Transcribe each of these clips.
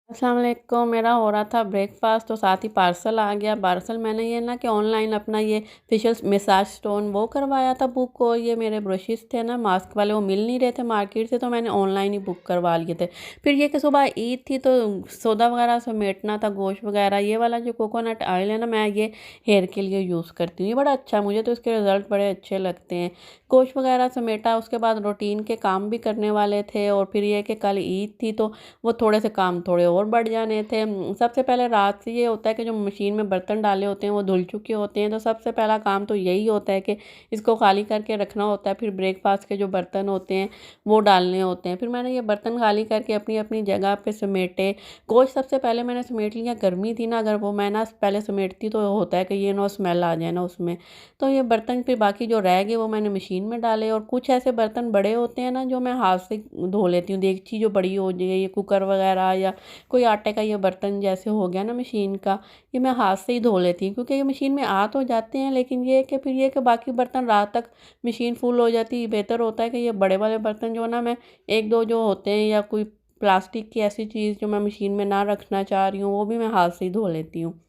अस्सलाम वालेकुम। मेरा हो रहा था ब्रेकफास्ट तो साथ ही पार्सल आ गया। पार्सल मैंने ये ना कि ऑनलाइन अपना ये फेशियल मसाज स्टोन वो करवाया था बुक, और ये मेरे ब्रशेस थे ना मास्क वाले, वो मिल नहीं रहे थे मार्केट से, तो मैंने ऑनलाइन ही बुक करवा लिए थे। फिर ये कि सुबह ईद थी तो सौदा वगैरह समेटना था, गोश्त वगैरह। ये वाला जो कोकोनट ऑयल है ना, मैं ये हेयर के लिए यूज़ करती हूँ। ये बड़ा अच्छा, मुझे तो इसके रिज़ल्ट बड़े अच्छे लगते हैं। गोश्त वगैरह समेटा, उसके बाद रूटीन के काम भी करने वाले थे, और फिर ये कि कल ईद थी तो वो थोड़े से काम थोड़े और बढ़ जाने थे। सबसे पहले रात से ये होता है कि जो मशीन में बर्तन डाले होते हैं वो धुल चुके होते हैं, तो सबसे पहला काम तो यही होता है कि इसको खाली करके रखना होता है। फिर ब्रेकफास्ट के जो बर्तन होते हैं वो डालने होते हैं। फिर मैंने ये बर्तन खाली करके अपनी अपनी जगह पे समेटे। गोश्त सबसे पहले मैंने समेट लिया, गर्मी थी ना, अगर वो मैं ना पहले समेटती तो होता है कि ये ना स्मेल आ जाए ना उसमें। तो ये बर्तन फिर बाकी जो रह गए वो मैंने मशीन में डाले, और कुछ ऐसे बर्तन बड़े होते हैं ना जो मैं हाथ से धो लेती हूँ। देगची जो बड़ी हो जाए, ये कुकर वगैरह, या कोई आटे का ये बर्तन जैसे हो गया ना मशीन का, ये मैं हाथ से ही धो लेती हूँ, क्योंकि ये मशीन में आ तो जाते हैं, लेकिन ये कि फिर ये कि बाकी बर्तन रात तक मशीन फुल हो जाती है। बेहतर होता है कि ये बड़े वाले बर्तन जो है ना, मैं एक दो जो होते हैं या कोई प्लास्टिक की ऐसी चीज़ जो मैं मशीन में ना रखना चाह रही हूँ, वो भी मैं हाथ से ही धो लेती हूँ।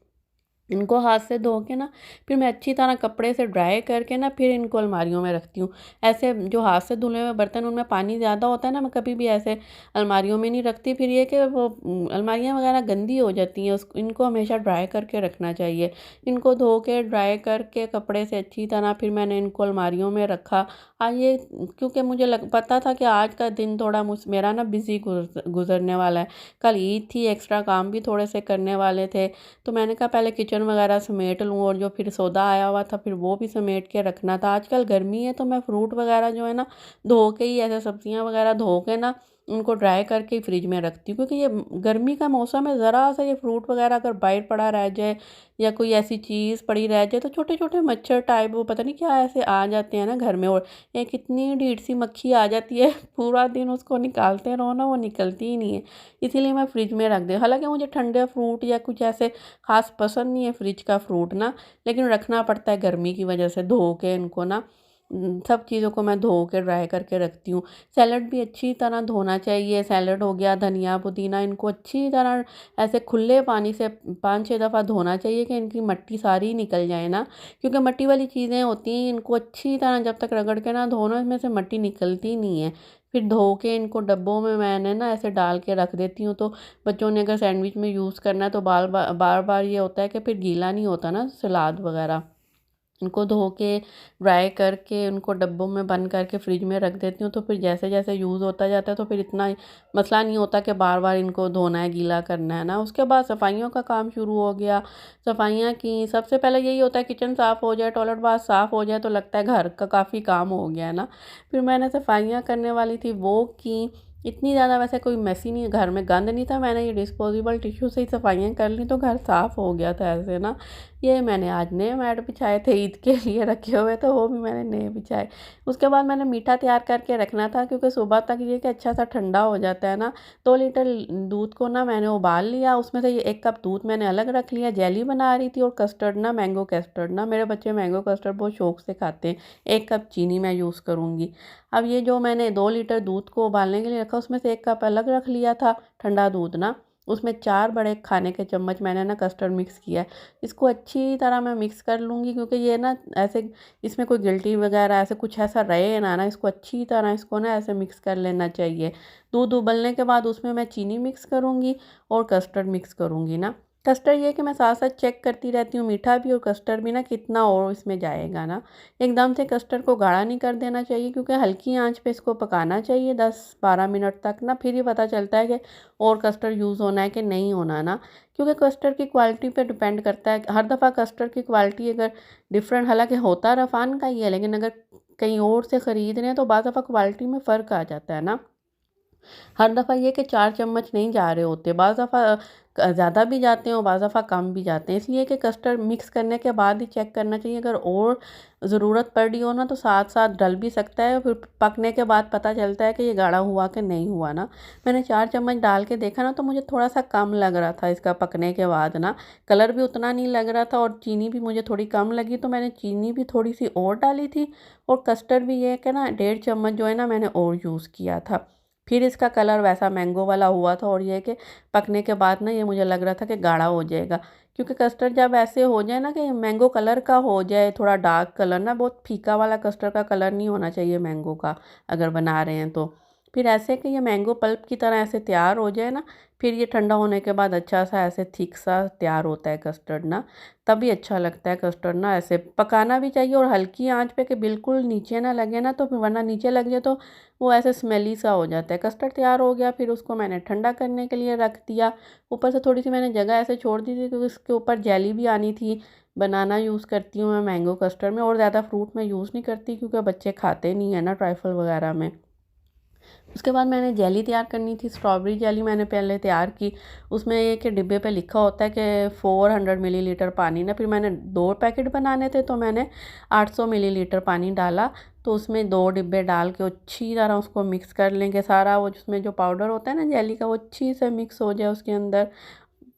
इनको हाथ से धो के ना फिर मैं अच्छी तरह कपड़े से ड्राई करके ना फिर इनको अलमारियों में रखती हूँ। ऐसे जो हाथ से धुले हुए बर्तन उनमें पानी ज़्यादा होता है ना, मैं कभी भी ऐसे अलमारियों में नहीं रखती। फिर ये कि वो अलमारियाँ वगैरह गंदी हो जाती हैं, उस इनको हमेशा ड्राई करके रखना चाहिए। इनको धो के ड्राई करके कपड़े से अच्छी तरह फिर मैंने इनको अलमारियों में रखा। ये क्योंकि मुझे पता था कि आज का दिन थोड़ा मेरा ना बिज़ी गुजरने वाला है। कल ईद थी, एक्स्ट्रा काम भी थोड़े से करने वाले थे, तो मैंने कहा पहले किचन वगैरह समेट लूँ, और जो फिर सौदा आया हुआ था फिर वो भी समेट के रखना था। आजकल गर्मी है तो मैं फ्रूट वगैरह जो है ना धो के ही, ऐसे सब्जियां वगैरह धो के ना उनको ड्राई करके ही फ्रिज में रखती हूँ, क्योंकि ये गर्मी का मौसम है। ज़रा सा ये फ्रूट वगैरह अगर बाहर पड़ा रह जाए या कोई ऐसी चीज़ पड़ी रह जाए तो छोटे छोटे मच्छर टाइप वो पता नहीं क्या ऐसे आ जाते हैं ना घर में, और एक इतनी ढीठ सी मक्खी आ जाती है पूरा दिन उसको निकालते रहो ना, वो निकलती ही नहीं है। इसीलिए मैं फ्रिज में रख दे। हालांकि मुझे ठंडे फ्रूट या कुछ ऐसे खास पसंद नहीं है फ्रिज का फ्रूट ना, लेकिन रखना पड़ता है गर्मी की वजह से। धो के इनको ना सब चीज़ों को मैं धो के ड्राई करके रखती हूँ। सैलड भी अच्छी तरह धोना चाहिए। सैलड हो गया, धनिया पुदीना, इनको अच्छी तरह ऐसे खुले पानी से 5-6 दफ़ा धोना चाहिए कि इनकी मट्टी सारी निकल जाए ना, क्योंकि मट्टी वाली चीज़ें होती हैं, इनको अच्छी तरह जब तक रगड़ के ना धो ना, इसमें से मट्टी निकलती नहीं है। फिर धो के इनको डब्बों में मैंने ना ऐसे डाल के रख देती हूँ, तो बच्चों ने अगर सैंडविच में यूज़ करना है तो बार बार ये होता है कि फिर गीला नहीं होता ना सलाद वगैरह। इनको धो के ड्राई करके उनको डब्बों में बंद करके फ्रिज में रख देती हूँ, तो फिर जैसे जैसे यूज़ होता जाता है तो फिर इतना मसला नहीं होता कि बार बार इनको धोना है, गीला करना है ना। उसके बाद सफाइयों का काम शुरू हो गया। सफाइयाँ की सबसे पहले यही होता है, किचन साफ़ हो जाए, टॉयलेट बाथ साफ़ हो जाए तो लगता है घर का काफ़ी काम हो गया है ना। फिर मैंने सफाइयाँ करने वाली थी वो की। इतनी ज़्यादा वैसे कोई मेसी नहीं, घर में गंद नहीं था, मैंने ये डिस्पोजेबल टिश्यू से ही सफाइयाँ कर ली तो घर साफ़ हो गया था ऐसे ना। ये मैंने आज नए मैट बिछाए थे ईद के लिए रखे हुए, तो वो भी मैंने नए बिछाए। उसके बाद मैंने मीठा तैयार करके रखना था, क्योंकि सुबह तक ये कि अच्छा सा ठंडा हो जाता है ना। 2 लीटर दूध को ना मैंने उबाल लिया, उसमें से ये 1 कप दूध मैंने अलग रख लिया। जेली बना रही थी, और कस्टर्ड ना, मैंगो कस्टर्ड ना, मेरे बच्चे मैंगो कस्टर्ड बहुत शौक से खाते हैं। 1 कप चीनी मैं यूज़ करूँगी। अब ये जो मैंने 2 लीटर दूध को उबालने के लिए रखा, उसमें से 1 कप अलग रख लिया था ठंडा दूध ना। उसमें 4 बड़े खाने के चम्मच मैंने ना कस्टर्ड मिक्स किया है। इसको अच्छी तरह मैं मिक्स कर लूँगी, क्योंकि ये ना ऐसे इसमें कोई गिल्टी वगैरह ऐसे कुछ ऐसा रहे ना ना, इसको अच्छी तरह इसको ना ऐसे मिक्स कर लेना चाहिए। दूध उबलने के बाद उसमें मैं चीनी मिक्स करूँगी और कस्टर्ड मिक्स करूँगी ना। कस्टर्ड ये कि मैं साथ साथ चेक करती रहती हूँ, मीठा भी और कस्टर्ड भी ना कितना और इसमें जाएगा ना। एकदम से कस्टर्ड को गाढ़ा नहीं कर देना चाहिए, क्योंकि हल्की आंच पे इसको पकाना चाहिए 10-12 मिनट तक ना, फिर ही पता चलता है कि और कस्टर्ड यूज़ होना है कि नहीं होना ना। क्योंकि कस्टर्ड की क्वालिटी पे डिपेंड करता है। हर दफ़ा कस्टर्ड की क्वालिटी अगर डिफरेंट, हालांकि होता रफान का ही है, लेकिन अगर कहीं और से ख़रीद रहे हैं तो बाज़ दफ़ा क्वालिटी में फ़र्क आ जाता है ना। हर दफ़ा ये कि 4 चम्मच नहीं जा रहे होते, बाज़ दफ़ा ज़्यादा भी जाते हैं और बाज़ दफ़ा कम भी जाते हैं। इसलिए कि कस्टर्ड मिक्स करने के बाद ही चेक करना चाहिए। अगर और ज़रूरत पड़ रही हो ना तो साथ साथ डल भी सकता है, फिर पकने के बाद पता चलता है कि ये गाढ़ा हुआ कि नहीं हुआ ना। मैंने 4 चम्मच डाल के देखा ना, तो मुझे थोड़ा सा कम लग रहा था इसका पकने के बाद ना। कलर भी उतना नहीं लग रहा था, और चीनी भी मुझे थोड़ी कम लगी, तो मैंने चीनी भी थोड़ी सी और डाली थी। और कस्टर्ड भी ये है कि ना 1.5 चम्मच जो है ना मैंने और यूज़ किया था। फिर इसका कलर वैसा मैंगो वाला हुआ था, और ये कि पकने के बाद ना ये मुझे लग रहा था कि गाढ़ा हो जाएगा, क्योंकि कस्टर्ड जब ऐसे हो जाए ना कि मैंगो कलर का हो जाए, थोड़ा डार्क कलर ना, बहुत फीका वाला कस्टर्ड का कलर नहीं होना चाहिए मैंगो का अगर बना रहे हैं तो। फिर ऐसे कि ये मैंगो पल्प की तरह ऐसे तैयार हो जाए ना, फिर ये ठंडा होने के बाद अच्छा सा ऐसे थिक सा तैयार होता है कस्टर्ड ना, तभी अच्छा लगता है कस्टर्ड ना। ऐसे पकाना भी चाहिए और हल्की आंच पे कि बिल्कुल नीचे ना लगे ना, तो फिर वरना नीचे लग जाए तो वो ऐसे स्मेली सा हो जाता है। कस्टर्ड तैयार हो गया, फिर उसको मैंने ठंडा करने के लिए रख दिया। ऊपर से थोड़ी सी मैंने जगह ऐसे छोड़ दी थी क्योंकि उसके ऊपर जेली भी आनी थी। बनाना यूज़ करती हूँ मैं मैंगो कस्टर्ड में, और ज़्यादा फ्रूट में यूज़ नहीं करती क्योंकि बच्चे खाते नहीं है ना ट्राइफल वगैरह में। उसके बाद मैंने जेली तैयार करनी थी, स्ट्रॉबेरी जेली मैंने पहले तैयार की। उसमें एक डिब्बे पे लिखा होता है कि 400 मिलीलीटर पानी ना, फिर मैंने 2 पैकेट बनाने थे तो मैंने 800 मिलीलीटर पानी डाला। तो उसमें 2 डिब्बे डाल के अच्छी तरह उसको मिक्स कर लेंगे सारा, वो जिसमें जो पाउडर होता है ना जेली का, वो अच्छी से मिक्स हो जाए उसके अंदर।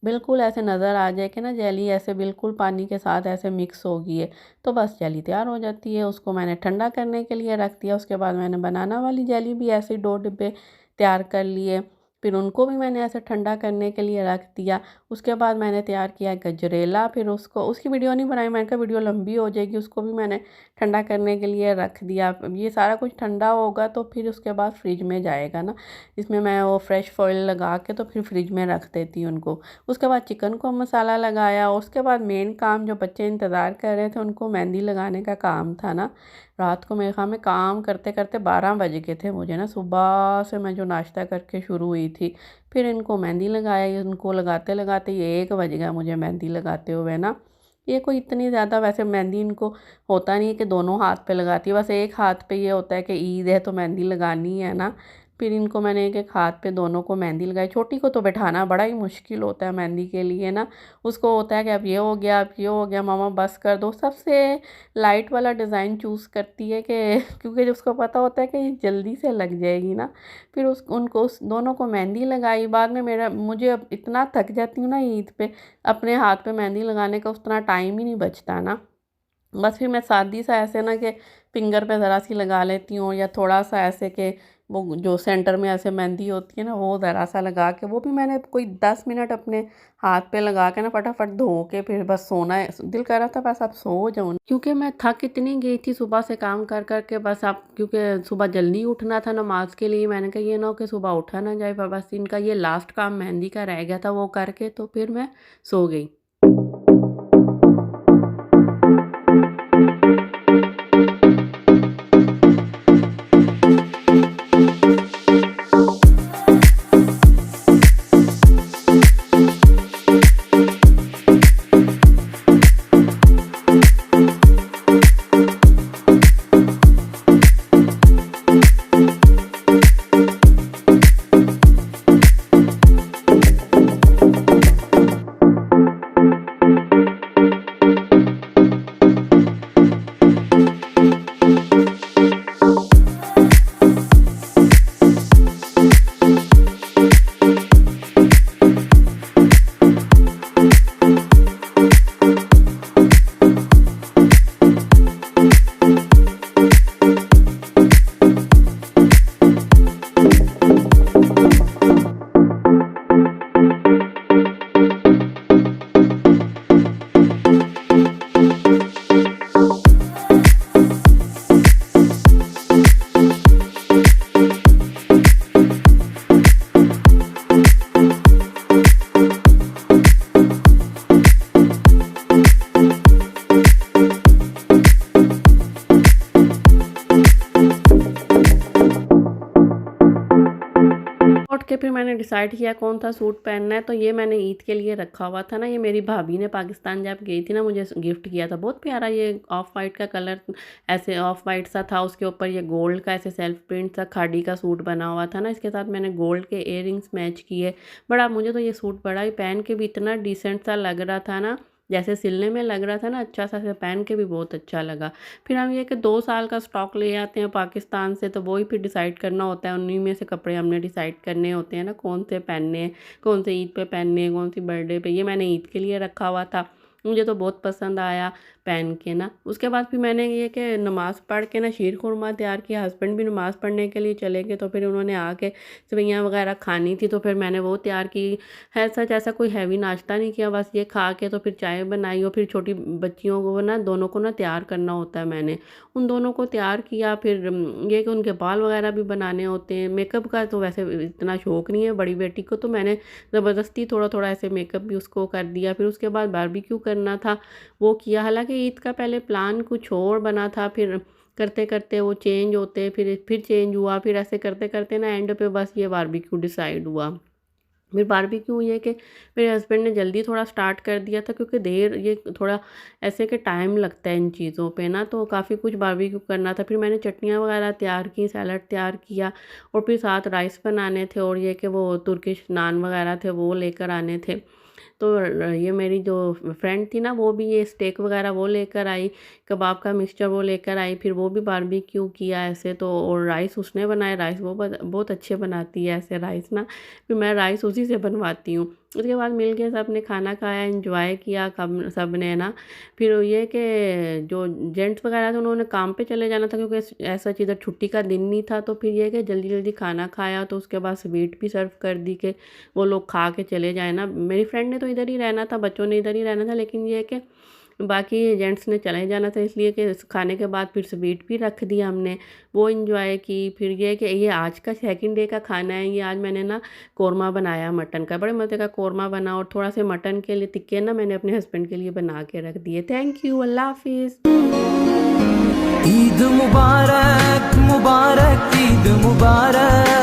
बिल्कुल ऐसे नज़र आ जाए कि ना जेली ऐसे बिल्कुल पानी के साथ ऐसे मिक्स हो गई है, तो बस जेली तैयार हो जाती है। उसको मैंने ठंडा करने के लिए रख दिया। उसके बाद मैंने बनाना वाली जेली भी ऐसे 2 डिब्बे तैयार कर लिए, फिर उनको भी मैंने ऐसे ठंडा करने के लिए रख दिया। उसके बाद मैंने तैयार किया गजरेला, फिर उसको उसकी वीडियो नहीं बनाई, मैंने कहा वीडियो लंबी हो जाएगी। उसको भी मैंने ठंडा करने के लिए रख दिया। अब ये सारा कुछ ठंडा होगा तो फिर उसके बाद फ्रिज में जाएगा ना, इसमें मैं वो फ्रेश फॉइल लगा के तो फिर फ्रिज में रख देती हूँ उनको। उसके बाद चिकन को मसाला लगाया, और उसके बाद मेन काम जो बच्चे इंतज़ार कर रहे थे उनको मेहंदी लगाने का काम था ना। रात को मेरे ख्याल में काम करते करते 12 बज गए थे मुझे ना, सुबह से मैं जो नाश्ता करके शुरू हुई थी। फिर इनको मेहंदी लगाई, उनको लगाते लगाते ये 1 बज गया मुझे मेहंदी लगाते हुए ना। ये कोई इतनी ज़्यादा वैसे मेहंदी इनको होता नहीं है कि दोनों हाथ पे लगाती है, बस एक हाथ पे ये होता है कि ईद है तो मेहंदी लगानी है ना। फिर इनको मैंने एक एक हाथ पे दोनों को मेहंदी लगाई। छोटी को तो बैठाना बड़ा ही मुश्किल होता है मेहंदी के लिए ना, उसको होता है कि अब ये हो गया, अब ये हो गया, मामा बस कर दो। सबसे लाइट वाला डिज़ाइन चूज़ करती है कि क्योंकि उसको पता होता है कि ये जल्दी से लग जाएगी ना। फिर उस दोनों को मेहंदी लगाई। बाद में मुझे अब इतना थक जाती हूँ ना ईद पे, अपने हाथ पे मेहंदी लगाने का उतना टाइम ही नहीं बचता ना। बस फिर मैं सादी सा ऐसे ना कि फिंगर पे ज़रा सी लगा लेती हूँ, या थोड़ा सा ऐसे कि वो जो सेंटर में ऐसे मेहंदी होती है ना, वो ज़रा सा लगा के, वो भी मैंने कोई 10 मिनट अपने हाथ पे लगा के ना फटाफट धो के फिर बस सोना है। दिल कर रहा था बस अब सो जाऊँ, क्योंकि मैं थक इतनी गई थी सुबह से काम कर कर के। बस अब क्योंकि सुबह जल्दी उठना था नमाज के लिए, मैंने कहा ये ना हो कि सुबह उठा ना जाए, पर बस इनका ये लास्ट काम मेहंदी का रह गया था वो करके, तो फिर मैं सो गई। उठ के फिर मैंने डिसाइड किया कौन सा सूट पहनना है, तो ये मैंने ईद के लिए रखा हुआ था ना। ये मेरी भाभी ने पाकिस्तान जब गई थी ना मुझे गिफ्ट किया था, बहुत प्यारा ये ऑफ वाइट का कलर, ऐसे ऑफ वाइट सा था, उसके ऊपर ये गोल्ड का ऐसे सेल्फ प्रिंट सा खाड़ी का सूट बना हुआ था ना। इसके साथ मैंने गोल्ड के इयररिंग्स मैच किए। बड़ा मुझे तो ये सूट बड़ा ही पहन के भी इतना डिसेंट सा लग रहा था ना, जैसे सिलने में लग रहा था ना अच्छा सा, से पहन के भी बहुत अच्छा लगा। फिर हम ये कि 2 साल का स्टॉक ले आते हैं पाकिस्तान से, तो वो ही फिर डिसाइड करना होता है, उन्हीं में से कपड़े हमने डिसाइड करने होते हैं ना कौन से पहनने हैं, कौन से ईद पे पहनने हैं, कौन सी बर्थडे पे। ये मैंने ईद के लिए रखा हुआ था। मुझे तो बहुत पसंद आया पहन के ना। उसके बाद फिर मैंने ये कि नमाज़ पढ़ के ना शीर खुरमा तैयार किया। हस्बैंड भी नमाज़ पढ़ने के लिए चले गए, तो फिर उन्होंने आके सेवइयाँ वगैरह खानी थी, तो फिर मैंने वो तैयार की है। सच ऐसा कोई हैवी नाश्ता नहीं किया, बस ये खा के तो फिर चाय बनाई। और फिर छोटी बच्चियों को ना, दोनों को ना तैयार करना होता है। मैंने उन दोनों को तैयार किया। फिर ये कि उनके बाल वगैरह भी बनाने होते हैं। मेकअप का तो वैसे इतना शौक नहीं है बड़ी बेटी को, तो मैंने ज़बरदस्ती थोड़ा थोड़ा ऐसे मेकअप भी उसको कर दिया। फिर उसके बाद बारबेक्यू करना था, वो किया। हालांकि ईद का पहले प्लान कुछ और बना था, फिर करते करते वो चेंज होते, फिर चेंज हुआ, फिर ऐसे करते करते ना एंड पे बस ये बारबेक्यू डिसाइड हुआ। फिर बारबेक्यू ये कि मेरे हस्बैंड ने जल्दी थोड़ा स्टार्ट कर दिया था, क्योंकि देर ये थोड़ा ऐसे कि टाइम लगता है इन चीज़ों पे ना, तो काफ़ी कुछ बारबेक्यू करना था। फिर मैंने चटनियाँ वगैरह तैयार की, सैलड तैयार किया, और फिर साथ राइस बनाने थे, और ये कि वो तुर्किश नान वगैरह थे वो लेकर आने थे। तो ये मेरी जो फ्रेंड थी ना, वो भी ये स्टेक वगैरह वो लेकर आई, कबाब का मिक्सचर वो लेकर आई। फिर वो भी बारबेक्यू किया ऐसे तो, और राइस उसने बनाए। राइस वो बहुत अच्छे बनाती है ऐसे राइस ना, फिर मैं राइस उसी से बनवाती हूँ। उसके बाद मिल के सब ने खाना खाया, एंजॉय किया सब ने ना। फिर ये कि जो जेंट्स वगैरह थे उन्होंने काम पे चले जाना था, क्योंकि ऐसा चीज़ छुट्टी का दिन नहीं था। तो फिर ये कि जल्दी जल्दी खाना खाया, तो उसके बाद स्वीट भी सर्व कर दी कि वो लोग खा के चले जाए ना। मेरी फ्रेंड ने तो इधर ही रहना था, बच्चों ने इधर ही रहना था, लेकिन ये कि बाकी जेंट्स ने चले जाना था, इसलिए कि खाने के बाद फिर स्वीट भी रख दिया हमने, वो इंजॉय की। फिर ये कि ये आज का सेकंड डे का खाना है। ये आज मैंने ना कौरमा बनाया मटन का, बड़े मज़े का कौरमा बना, और थोड़ा से मटन के लिए टिक्के ना मैंने अपने हस्बैंड के लिए बना के रख दिए। थैंक यू, अल्लाह हाफिज़। ईद मुबारक मुबारक ईद मुबारक।